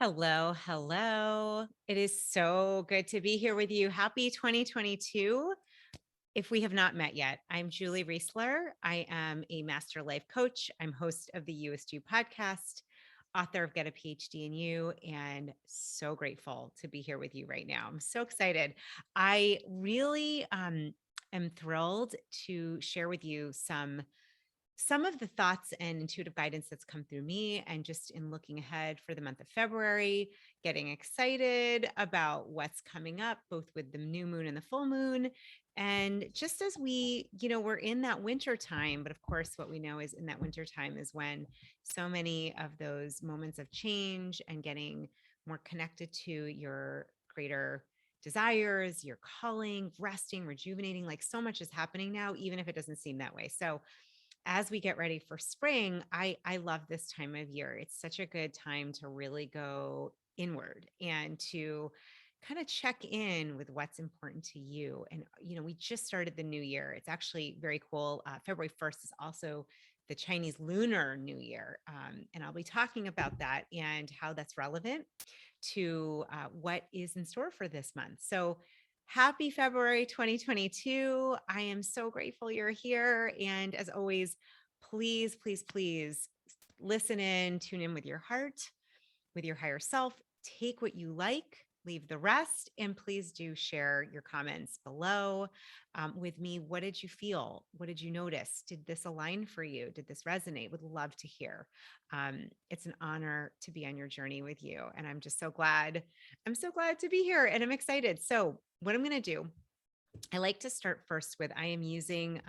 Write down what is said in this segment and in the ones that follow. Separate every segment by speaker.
Speaker 1: Hello, hello. It is so good to be here with you. Happy 2022. If we have not met yet, I'm Julie Riesler. I am a master life coach. I'm host of the USU podcast, author of Get a PhD in You, and so grateful to be here with you right now. I'm so excited. I really am thrilled to share with you some of the thoughts and intuitive guidance that's come through me and just in looking ahead for the month of February, getting excited about what's coming up, both with the new moon and the full moon. And just as we're in that winter time, but of course, what we know is in that winter time is when so many of those moments of change and getting more connected to your greater desires, your calling, resting, rejuvenating, like so much is happening now, even if it doesn't seem that way. So as we get ready for spring, I love this time of year. It's such a good time to really go inward and to kind of check in with what's important to you. And we just started the new year. It's actually very cool. February 1st is also the Chinese Lunar New Year, and I'll be talking about that and how that's relevant to what is in store for this month. So happy February 2022. I am so grateful you're here. And as always, please, please, please listen in, tune in with your heart, with your higher self. Take what you like, leave the rest, and please do share your comments below with me. What did you feel? What did you notice? Did this align for you? Did this resonate? Would love to hear. It's an honor to be on your journey with you. And I'm just so glad. I'm so glad to be here and I'm excited. So, what I'm going to do, I like to start first with I am using,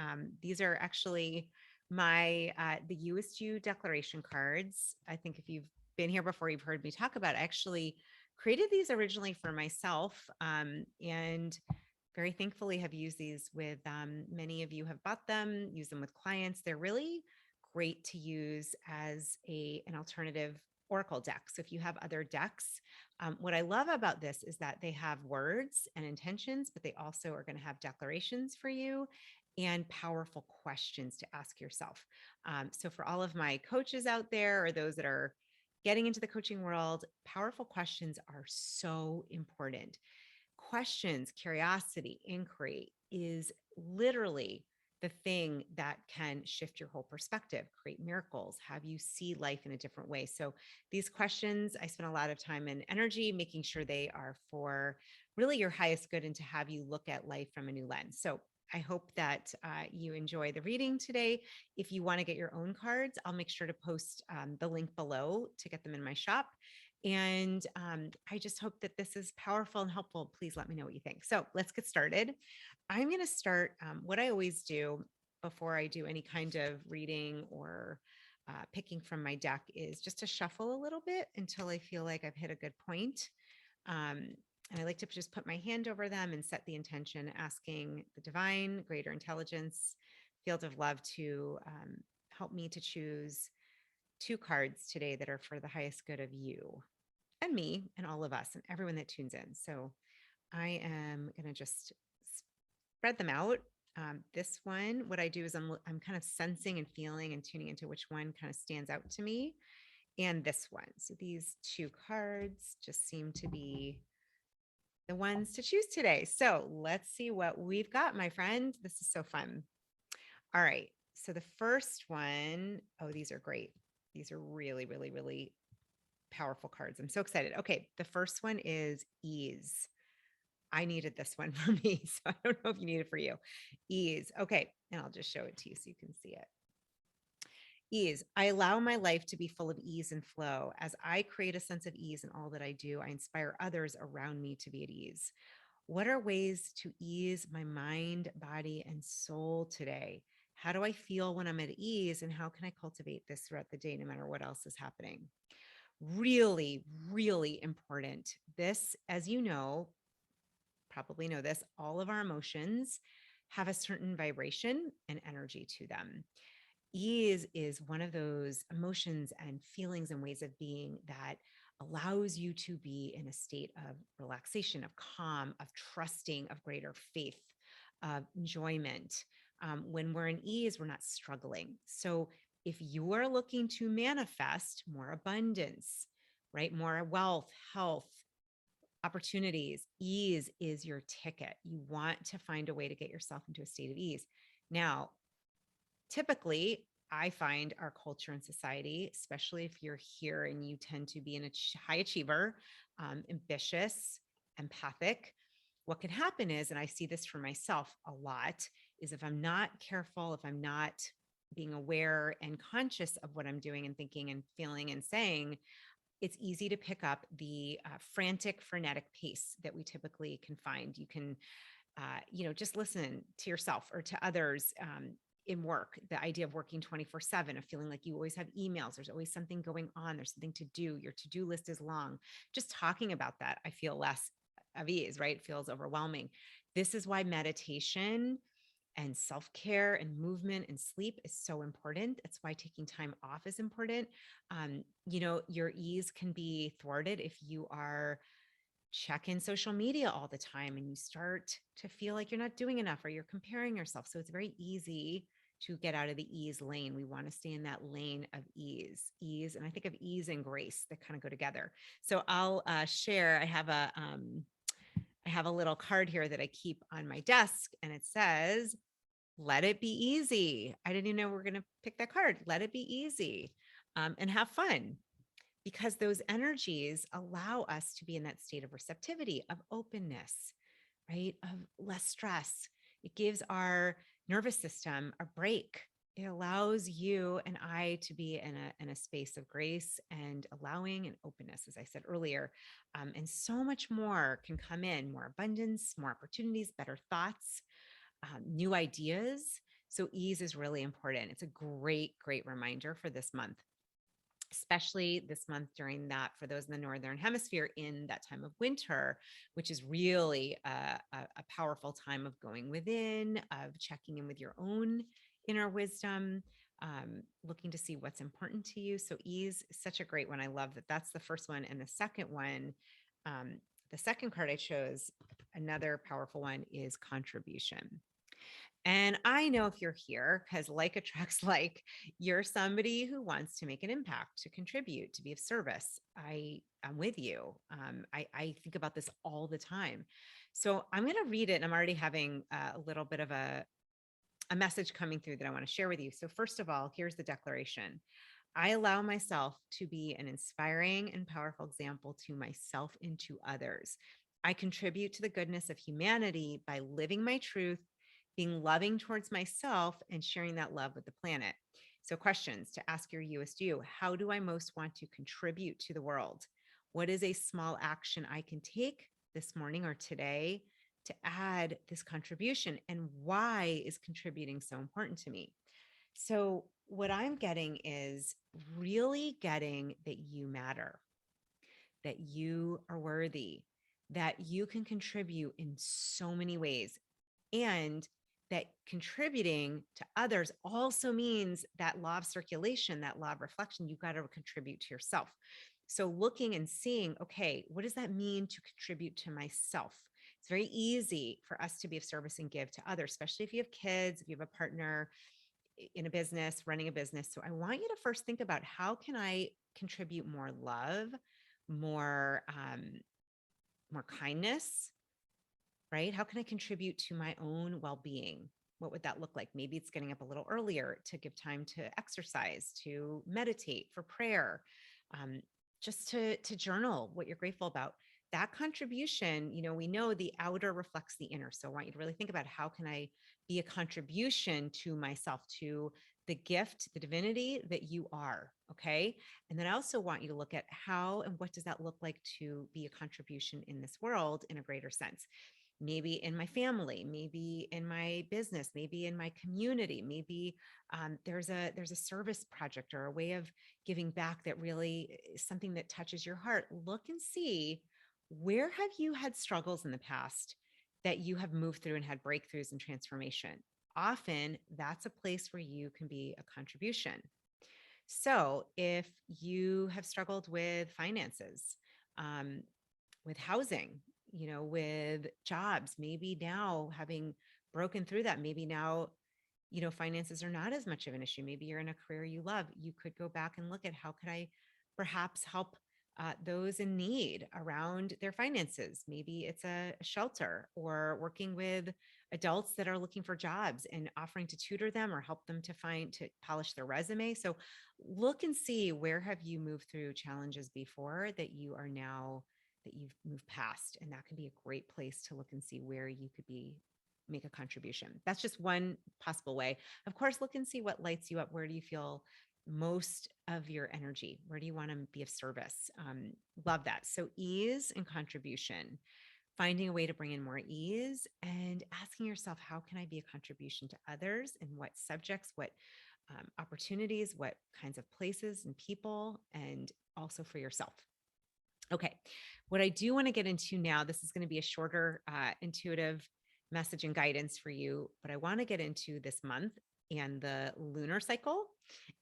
Speaker 1: these are actually the USU declaration cards. I think if you've been here before, you've heard me talk about it. I actually created these originally for myself, and very thankfully have used these with many of you have bought them, use them with clients. They're really great to use as an alternative oracle deck. So if you have other decks, what I love about this is that they have words and intentions, but they also are going to have declarations for you and powerful questions to ask yourself. So for all of my coaches out there or those that are getting into the coaching world, powerful questions are so important. Questions, curiosity, inquiry is literally the thing that can shift your whole perspective, create miracles, have you see life in a different way. So, these questions, I spend a lot of time and energy making sure they are for really your highest good and to have you look at life from a new lens. So, I hope that you enjoy the reading today. If you want to get your own cards, I'll make sure to post the link below to get them in my shop. And I just hope that this is powerful and helpful. Please let me know what you think. So let's get started. I'm going to start what I always do before I do any kind of reading or picking from my deck is just to shuffle a little bit until I feel like I've hit a good point. And I like to just put my hand over them and set the intention, asking the divine, greater intelligence, field of love to help me to choose two cards today that are for the highest good of you and me and all of us and everyone that tunes in. So I am going to just spread them out. This one, what I do is I'm kind of sensing and feeling and tuning into which one kind of stands out to me. And this one. So these two cards just seem to be the ones to choose today. So let's see what we've got, my friend. This is so fun. All right. So the first one, oh, these are great. These are really, really, really powerful cards. I'm so excited. Okay, the first one is ease. I needed this one for me, so I don't know if you need it for you. Ease. Okay, and I'll just show it to you so you can see it. Ease. I allow my life to be full of ease and flow. As I create a sense of ease in all that I do, I inspire others around me to be at ease. What are ways to ease my mind, body, and soul today? How do I feel when I'm at ease? And how can I cultivate this throughout the day, no matter what else is happening? Really, really important. This, as you know, probably know this, all of our emotions have a certain vibration and energy to them. Ease is one of those emotions and feelings and ways of being that allows you to be in a state of relaxation, of calm, of trusting, of greater faith, of enjoyment. When we're in ease, we're not struggling. So if you are looking to manifest more abundance, right? More wealth, health, opportunities. Ease is your ticket. You want to find a way to get yourself into a state of ease. Now, typically, I find our culture and society, especially if you're here and you tend to be high achiever, ambitious, empathic, what can happen is, and I see this for myself a lot, is if I'm not careful, if I'm not being aware and conscious of what I'm doing and thinking and feeling and saying, it's easy to pick up the frantic, frenetic pace that we typically can find. You can just listen to yourself or to others in work, the idea of working 24/7, of feeling like you always have emails, there's always something going on, there's something to do, your to-do list is long. Just talking about that, I feel less of ease, right? It feels overwhelming. This is why meditation and self-care and movement and sleep is so important. It's why taking time off is important. Your ease can be thwarted if you are checking social media all the time and you start to feel like you're not doing enough or you're comparing yourself. So it's very easy to get out of the ease lane. We want to stay in that lane of ease. And I think of ease and grace that kind of go together. So I'll share, I have a little card here that I keep on my desk and it says, let it be easy. I didn't even know we are going to pick that card. Let it be easy and have fun, because those energies allow us to be in that state of receptivity, of openness, right? Of less stress. It gives our nervous system a break. It allows you and I to be in a space of grace and allowing and openness, as I said earlier. And so much more can come in, more abundance, more opportunities, better thoughts, new ideas. So ease is really important. It's a great, great reminder for this month, especially this month during that, for those in the Northern Hemisphere, in that time of winter, which is really a powerful time of going within, of checking in with your own inner wisdom, looking to see what's important to you. So ease is such a great one. I love that that's the first one. And the second one, the second card I chose, another powerful one, is contribution. And I know if you're here, because like attracts like, you're somebody who wants to make an impact, to contribute, to be of service. I'm with you. I think about this all the time. So I'm going to read it. And I'm already having a little bit of a message coming through that I want to share with you. So first of all, here's the declaration. I allow myself to be an inspiring and powerful example to myself and to others. I contribute to the goodness of humanity by living my truth, being loving towards myself, and sharing that love with the planet. So, questions to ask your USU: how do I most want to contribute to the world? What is a small action I can take this morning or today to add this contribution? And why is contributing so important to me? So, what I'm getting is really getting that you matter, that you are worthy, that you can contribute in so many ways, and that contributing to others also means that law of circulation, that law of reflection, you've got to contribute to yourself. So, looking and seeing, okay, what does that mean to contribute to myself? It's very easy for us to be of service and give to others, especially if you have kids, if you have a partner in a business, running a business. So I want you to first think about, how can I contribute more love, more more kindness, right? How can I contribute to my own well-being? What would that look like? Maybe it's getting up a little earlier to give time to exercise, to meditate, for prayer, um, just to journal what you're grateful about. That contribution, we know the outer reflects the inner. So I want you to really think about, how can I be a contribution to myself, to the gift, the divinity that you are. Okay. And then I also want you to look at how and what does that look like to be a contribution in this world in a greater sense. Maybe in my family, maybe in my business, maybe in my community, maybe there's a service project or a way of giving back that really is something that touches your heart. Look and see, where have you had struggles in the past that you have moved through and had breakthroughs and transformation? Often that's a place where you can be a contribution. So if you have struggled with finances, with housing, with jobs, maybe now having broken through that, maybe now, finances are not as much of an issue. Maybe you're in a career you love. You could go back and look at, how could I perhaps help those in need around their finances. Maybe it's a shelter, or working with adults that are looking for jobs and offering to tutor them or help them to polish their resume. So look and see, where have you moved through challenges before that you've moved past. And that can be a great place to look and see where you could make a contribution. That's just one possible way. Of course, look and see what lights you up. Where do you feel most of your energy? Where do you want to be of service? Love that. So ease and contribution, finding a way to bring in more ease, and asking yourself, how can I be a contribution to others, and what subjects, what opportunities, what kinds of places and people, and also for yourself. Okay. What I do want to get into now, this is going to be a shorter, intuitive message and guidance for you, but I want to get into this month and the lunar cycle,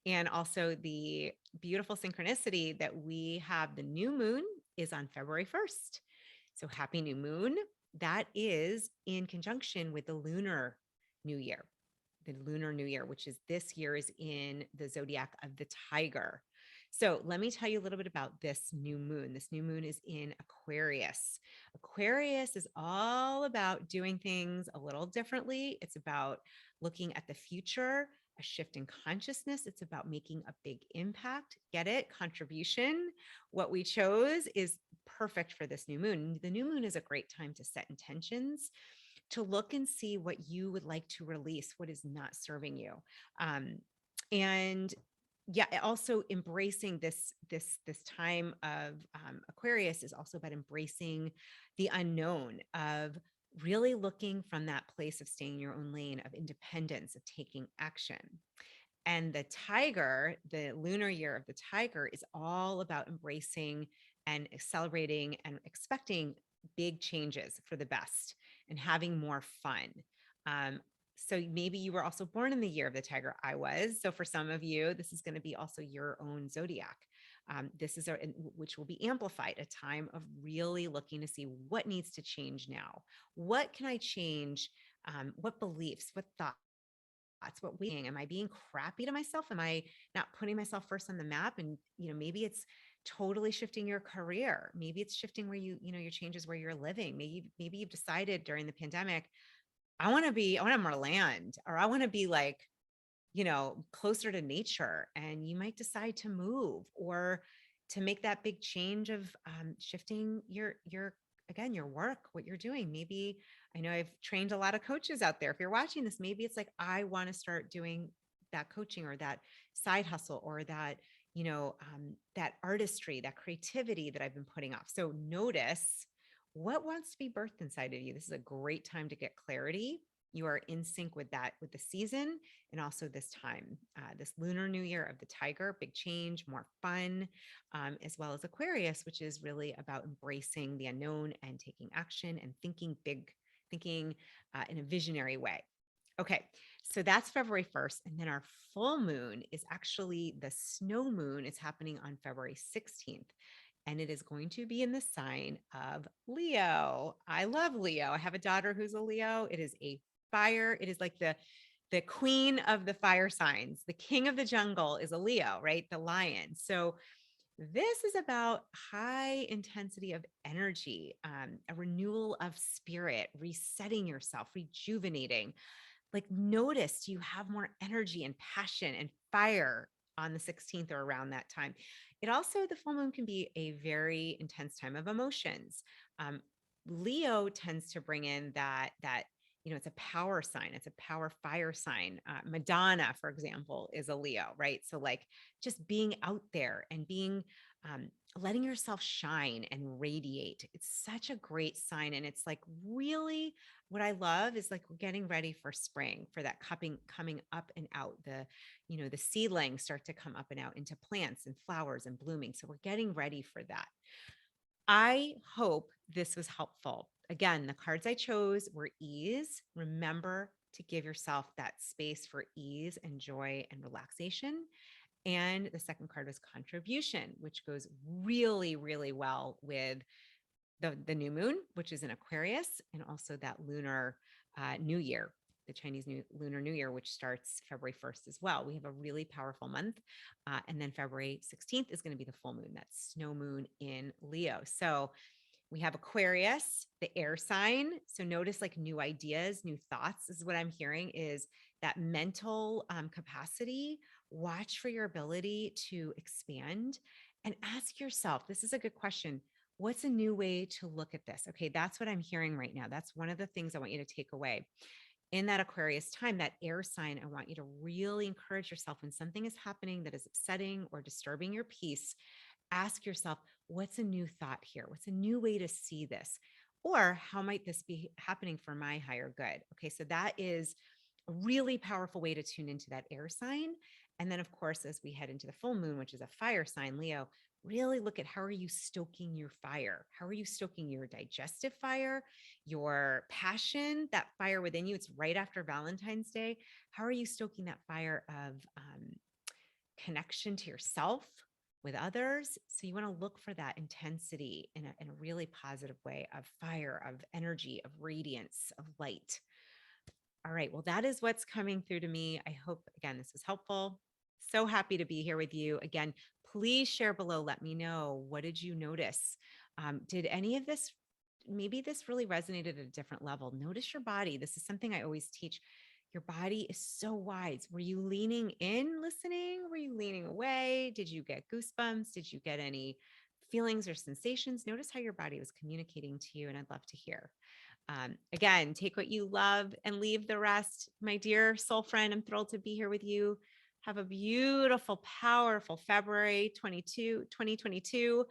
Speaker 1: and also the beautiful synchronicity that we have. The new moon is on February 1st. So happy new moon. That is in conjunction with the lunar new year. The lunar new year, which is this year, is in the zodiac of the tiger. So let me tell you a little bit about this new moon. This new moon is in Aquarius. Aquarius is all about doing things a little differently. It's about looking at the future, a shift in consciousness. It's about making a big impact. Get it? Contribution. What we chose is perfect for this new moon. The new moon is a great time to set intentions, to look and see what you would like to release, what is not serving you. And yeah, also embracing this time of Aquarius is also about embracing the unknown, of really looking from that place of staying in your own lane, of independence, of taking action. And the tiger, the lunar year of the tiger, is all about embracing and celebrating and expecting big changes for the best and having more fun. So maybe you were also born in the year of the tiger. I was. So for some of you, this is going to be also your own zodiac. This is which will be amplified, a time of really looking to see what needs to change now. What can I change? What beliefs, what thoughts, what being? Am I being crappy to myself? Am I not putting myself first on the map? And, maybe it's totally shifting your career. Maybe it's shifting where your changes where you're living. Maybe you've decided during the pandemic, I want to have more land, or I want to be like, closer to nature. And you might decide to move, or to make that big change of shifting again, your work, what you're doing. Maybe, I know I've trained a lot of coaches out there. If you're watching this, maybe it's like, I want to start doing that coaching, or that side hustle, or that, that artistry, that creativity that I've been putting off. So notice what wants to be birthed inside of you. This is a great time to get clarity. You are in sync with that, with the season, and also this time, this lunar new year of the tiger, big change, more fun, as well as Aquarius, which is really about embracing the unknown and taking action and thinking big, thinking in a visionary way. Okay, so that's February 1st. And then our full moon is actually the snow moon. It's happening on February 16th. And it is going to be in the sign of Leo. I love Leo. I have a daughter who's a Leo. It is a fire. It is like the queen of the fire signs. The king of the jungle is a Leo, right? The lion. So this is about high intensity of energy, a renewal of spirit, resetting yourself, rejuvenating. Like, notice you have more energy and passion and fire on the 16th or around that time. It also, the full moon can be a very intense time of emotions. Leo tends to bring in that it's a power sign. It's a power fire sign. Madonna, for example, is a Leo, right? So like, just being out there and being, letting yourself shine and radiate. It's such a great sign. And it's like, really, what I love is like, we're getting ready for spring, for that coming up and out. The seedlings start to come up and out into plants and flowers and blooming. So we're getting ready for that. I hope this was helpful. Again, the cards I chose were ease. Remember to give yourself that space for ease and joy and relaxation. And the second card was contribution, which goes really, really well with the new moon, which is in Aquarius, and also that lunar new year, the Chinese Lunar New Year, which starts February 1st as well. We have a really powerful month. And then February 16th is going to be the full moon, that's snow moon in Leo. So we have Aquarius, the air sign. So notice like new ideas, new thoughts. This is what I'm hearing is that mental capacity. Watch for your ability to expand and ask yourself, this is a good question. What's a new way to look at this? Okay, that's what I'm hearing right now. That's one of the things I want you to take away. In that Aquarius time, that air sign, I want you to really encourage yourself when something is happening that is upsetting or disturbing your peace. Ask yourself, what's a new thought here? What's a new way to see this? Or how might this be happening for my higher good? Okay, so that is a really powerful way to tune into that air sign. And then, of course, as we head into the full moon, which is a fire sign, Leo, really look at how are you stoking your fire? How are you stoking your digestive fire, your passion, that fire within you? It's right after Valentine's Day. How are you stoking that fire of connection to yourself, with others? So you want to look for that intensity in a really positive way of fire, of energy, of radiance, of light. All right. Well, that is what's coming through to me. I hope, again, this was helpful. So happy to be here with you. Again, please share below. Let me know. What did you notice? Did any of this, maybe this really resonated at a different level? Notice your body. This is something I always teach. Your body is so wise. Were you leaning in, listening? Were you leaning away? Did you get goosebumps? Did you get any feelings or sensations? Notice how your body was communicating to you, and I'd love to hear. Again, take what you love and leave the rest. My dear soul friend, I'm thrilled to be here with you. Have a beautiful, powerful February 2022.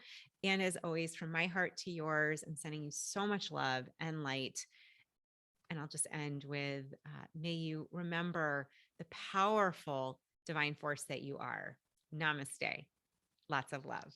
Speaker 1: And as always, from my heart to yours, I'm sending you so much love and light. And I'll just end with, may you remember the powerful divine force that you are. Namaste. Lots of love.